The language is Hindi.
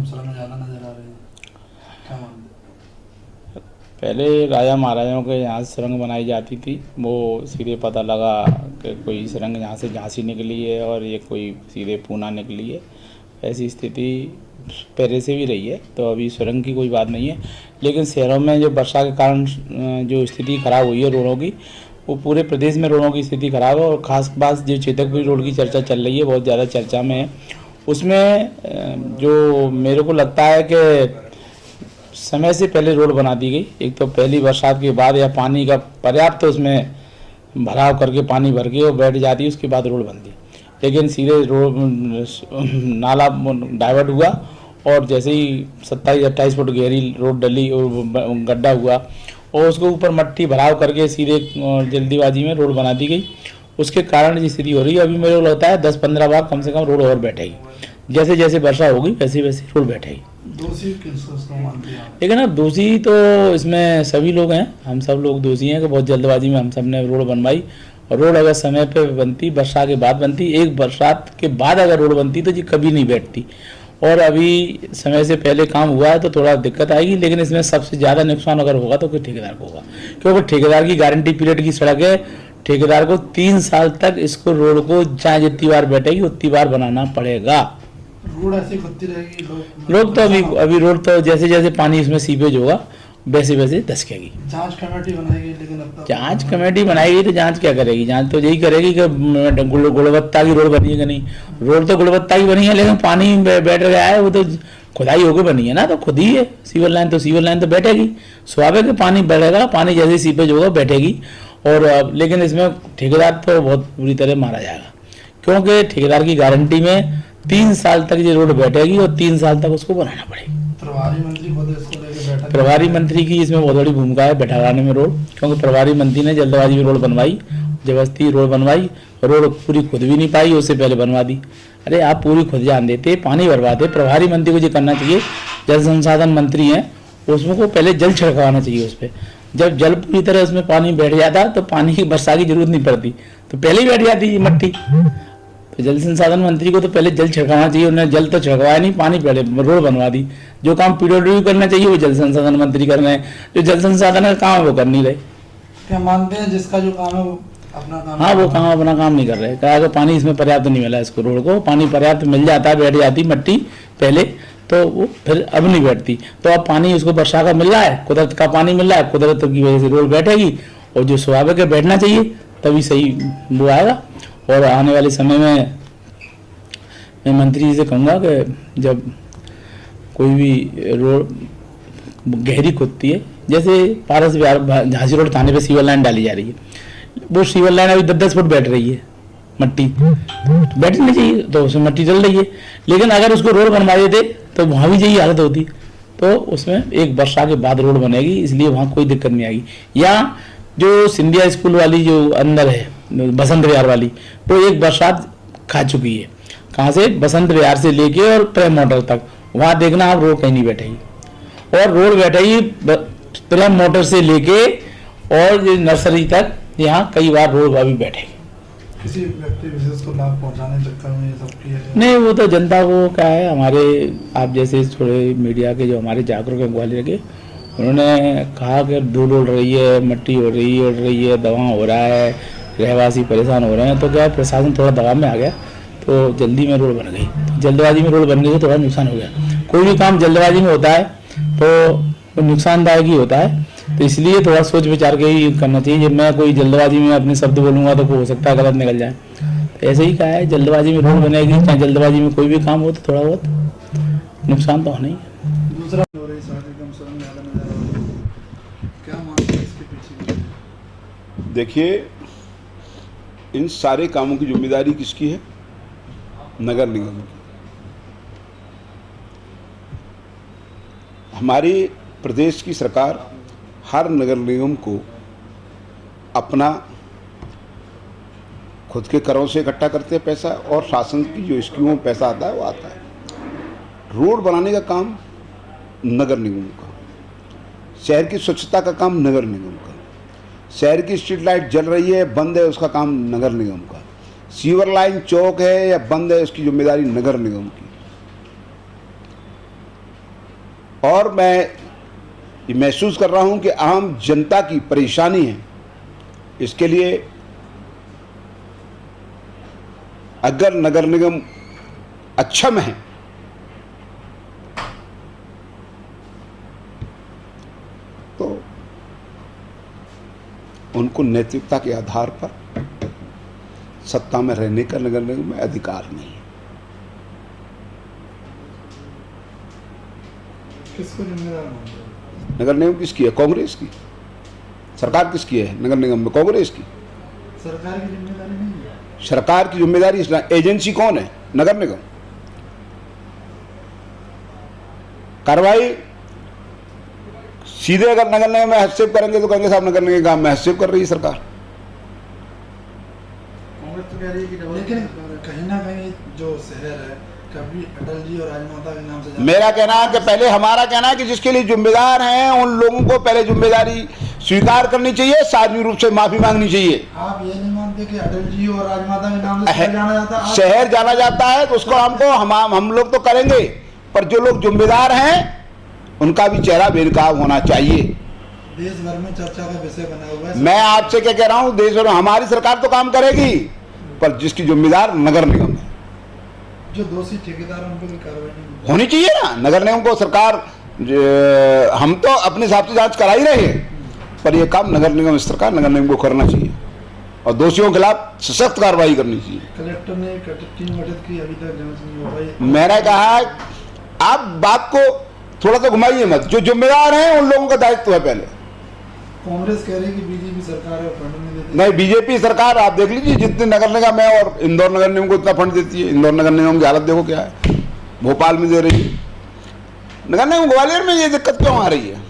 हम सुरंग ज़्यादा नज़र आ रहे हैं, क्या मानते हैं? पहले राजा महाराजाओं के यहाँ से सुरंग बनाई जाती थी, वो सीधे पता लगा कि कोई सुरंग यहाँ से झांसी निकली है और ये कोई सीधे पूना निकली है। ऐसी स्थिति पहले से भी रही है, तो अभी सुरंग की कोई बात नहीं है। लेकिन शहरों में जो वर्षा के कारण जो स्थिति खराब हुई है रोडों की, वो पूरे प्रदेश में रोडों की स्थिति खराब है। और खास बात जो चेतकपुरी रोड की चर्चा चल रही है, बहुत ज़्यादा चर्चा में है। उसमें जो मेरे को लगता है कि समय से पहले रोड बना दी गई। एक तो पहली बरसात के बाद या पानी का पर्याप्त तो उसमें भराव करके पानी भर के वो बैठ जाती है, उसके बाद रोड बनती। लेकिन सीधे रोड नाला डाइवर्ट हुआ और जैसे ही 27-28 फुट गहरी रोड डली और गड्ढा हुआ और उसके ऊपर मट्टी भराव करके सीधे जल्दीबाजी में रोड बना दी गई। उसके कारण ये स्थिति हो रही है। अभी मेरे को लगता है 10-15 बार कम से कम रोड और बैठेगी। जैसे जैसे वर्षा होगी वैसे वैसे रोड बैठेगी। दोषी किसको मानते हैं आप? लेकिन अब दोषी तो इसमें सभी लोग हैं, हम सब लोग दोषी हैं कि बहुत जल्दबाजी में हम सब ने रोड बनवाई। और रोड अगर समय पे बनती, वर्षा के बाद बनती, एक बरसात के बाद अगर रोड बनती तो ये कभी नहीं बैठती। और अभी समय से पहले काम हुआ है तो थोड़ा दिक्कत आएगी। लेकिन इसमें सबसे ज़्यादा नुकसान अगर होगा तो ठेकेदार को होगा, क्योंकि ठेकेदार की गारंटी पीरियड की सड़क है। ठेकेदार को 3 साल तक इसको रोड को चाहे जितनी बार बैठेगी उतनी बार बनाना पड़ेगा। रोड ऐसी खुदती रहेगी, लोग तो अभी रोड तो जैसे जैसे पानी इसमें सीपेज होगा वैसे वैसे धसकेगी। जांच कमेटी बनाएगी, लेकिन अब तक जांच कमेटी बनाएगी तो जांच क्या करेगी? जांच तो यही करेगी कि गुणवत्ता की रोड बनी है कि नहीं। रोड तो गुणवत्ता की बनी है, लेकिन पानी बैठ गया है, वो तो खुदाई होकर बनी है ना, तो खुद ही है। सीवर लाइन तो बैठेगी, स्वाभाविक है। पानी बढ़ेगा, पानी जैसे सीपेज होगा बैठेगी। और लेकिन इसमें ठेकेदार तो बहुत बुरी तरह मारा जाएगा, क्योंकि ठेकेदार की गारंटी में 3 साल तक ये रोड बैठेगी और 3 साल तक उसको बनाना पड़ेगी। प्रभारी मंत्री खुद इसको लेकर बैठा, प्रभारी मंत्री की इसमें बहुत बड़ी भूमिका है बैठाने में रोड, क्योंकि प्रभारी मंत्री ने जल्दबाजी में रोड बनवाई, जबरदस्ती रोड बनवाई। रोड पूरी खुद भी नहीं पाई, उससे पहले बनवा दी। अरे आप पूरी खुद जान देते, पानी भरवाते। प्रभारी मंत्री को ये करना चाहिए, जल संसाधन मंत्री हैं, उसमें को पहले जल छिड़कवाना चाहिए उस पर। जब जल पूरी तरह उसमें पानी बैठ जाता तो पानी की वर्षा की जरूरत नहीं पड़ती, तो पहले ही बैठ जाती ये मट्टी। तो जल संसाधन मंत्री को तो पहले जल छिड़काना चाहिए। उन्होंने जल तो छिड़कवाया नहीं, पानी पहले रोड बनवा दी। जो काम पीडब्ल्यूडी करना चाहिए वो जल संसाधन मंत्री कर रहे हैं। जो जल संसाधन का काम है वो कर नहीं रहे। क्या मानते हैं जिसका जो काम है वो अपना काम? हाँ, वो काम अपना काम नहीं कर रहे। कहा कि पानी इसमें पर्याप्त नहीं मिला, इसको रोड को पानी पर्याप्त मिल जाता है, बैठ जाती मट्टी पहले, तो वो फिर अब नहीं बैठती। तो अब पानी उसको वर्षा का मिल रहा है, कुदरत का पानी मिल रहा है, कुदरत की वजह से रोड बैठेगी। और जो स्वाभाविक है बैठना चाहिए, तभी सही वो आएगा। और आने वाले समय में मैं मंत्री जी से कहूँगा कि जब कोई भी रोड गहरी खुदती है, जैसे पारस बिहार झांसी रोड थाने पे सीवर लाइन डाली जा रही है, वो सीवर लाइन अभी 10-10 फुट बैठ रही है मट्टी, बैठनी चाहिए, तो उसमें मट्टी डल रही है। लेकिन अगर उसको रोड बनवा देते तो वहाँ भी यही हालत होती। तो उसमें एक वर्षा के बाद रोड बनेगी, इसलिए वहाँ कोई दिक्कत नहीं आएगी। या जो सिंधिया स्कूल वाली जो अंदर है बसंत विहार वाली, वो एक बरसात खा चुकी है। कहाँ से? बसंत विहार से लेके और प्रेम मोटर तक, वहाँ देखना आप रोड कहीं नहीं बैठेगी। और रोड बैठेगी प्रेम मोटर से लेके और नर्सरी तक, यहाँ कई बार रोड अभी बैठेगी। किसी व्यक्ति विशेष को लाभ पहुंचाने चक्कर में ये सब किया है? नहीं, वो तो जनता को क्या है, हमारे आप जैसे थोड़े मीडिया के जो हमारे जागरूक हैं ग्वालियर के, उन्होंने कहा कि धूल उड़ रही है, मट्टी उड़ रही है, धुआं हो रहा है, रहवासी परेशान हो रहे हैं। तो क्या प्रशासन थोड़ा दबाव में आ गया, तो जल्दी में रोड बन गई। तो जल्दबाजी में रोड बनने से थोड़ा नुकसान हो गया। कोई भी काम जल्दबाजी में होता है तो नुकसानदायक ही होता है, तो इसलिए थोड़ा सोच विचार के ही करना चाहिए। जब मैं कोई जल्दबाजी में अपने शब्द बोलूँगा तो हो सकता है गलत निकल जाए। तो ऐसे ही कहा है, जल्दबाजी में रोड बनेगी, चाहे जल्दबाजी में कोई भी काम हो तो थोड़ा बहुत नुकसान तो होना ही है। दूसरा हो रही एकदम सुरंग ज़्यादा नजर आ रही है, क्या मानते हैं इसके पीछे? देखिए, इन सारे कामों की जिम्मेदारी किसकी है? नगर निगम की। हमारे प्रदेश की सरकार हर नगर निगम को अपना खुद के करों से इकट्ठा करते हैं पैसा, और शासन की जो स्कीमों में पैसा आता है वो आता है। रोड बनाने का काम नगर निगम का, शहर की स्वच्छता का काम नगर निगम का, शहर की स्ट्रीट लाइट जल रही है बंद है उसका काम नगर निगम का, सीवर लाइन चौक है या बंद है उसकी जिम्मेदारी नगर निगम की। और मैं ये महसूस कर रहा हूं कि आम जनता की परेशानी है। इसके लिए अगर नगर निगम अक्षम है तो उनको नैतिकता के आधार पर सत्ता में रहने का नगर निगम में अधिकार नहीं है। किसको जिम्मेदार मानते हैं? नगर निगम किसकी है? कांग्रेस की। सरकार किसकी है? नगर निगम में कांग्रेस की। सरकार की जिम्मेदारी नहीं है। सरकार की जिम्मेदारी, एजेंसी कौन है? नगर निगम। कार्रवाई सीधे अगर नगर निगम में हस्तक्षेप करेंगे तो कहेंगे साहब नगर निगम के काम में हस्तक्षेप कर रही है सरकार। कांग्रेस तो कह रही है कि लेकिन कहीं ना कहीं जो शहर है कभी अटल जी और राजमाता के नाम से मेरा कहना है कि पहले हमारा कहना है कि जिसके लिए जिम्मेदार हैं उन लोगों को पहले जिम्मेदारी स्वीकार करनी चाहिए, सार्वजनिक रूप से माफी मांगनी चाहिए। आप ये नहीं मानते कि अटल जी और राजमाता के नाम से शहर जाना जाता है? शहर जाना जाता है तो उसको हम लोग तो करेंगे, पर जो लोग जिम्मेदार हैं उनका भी चेहरा बेनकाब होना चाहिए। देश भर में चर्चा का विषय बना हुआ है। मैं आपसे क्या कह रहा हूं, देश भर में हमारी सरकार तो काम करेगी, पर जिसकी जिम्मेदार नगर निगम है, जो दोषी ठेकेदार उन पर भी कार्रवाई नहीं होनी चाहिए ना। नगर निगम को सरकार, हम तो अपने हिसाब से जांच करा ही रहे हैं, पर यह काम नगर निगम सरकार नगर निगम को करना चाहिए और दोषियों के खिलाफ सशक्त कार्रवाई करनी चाहिए। कलेक्टर ने टीम गठित की, अभी तक जांच नहीं हो पाई। मैंने कहा आप बात को थोड़ा सा घुमाइए मत, जो जिम्मेदार हैं उन लोगों का दायित्व है। पहले कांग्रेस कह रही है कि बीजेपी सरकार है फंड नहीं देती। नहीं, बीजेपी सरकार आप देख लीजिए जितने नगर निगम है और इंदौर नगर निगम को इतना फंड देती है। इंदौर नगर निगम की हालत देखो क्या है, भोपाल में दे रही है। नगर निगम ग्वालियर में ये दिक्कत क्यों आ रही है?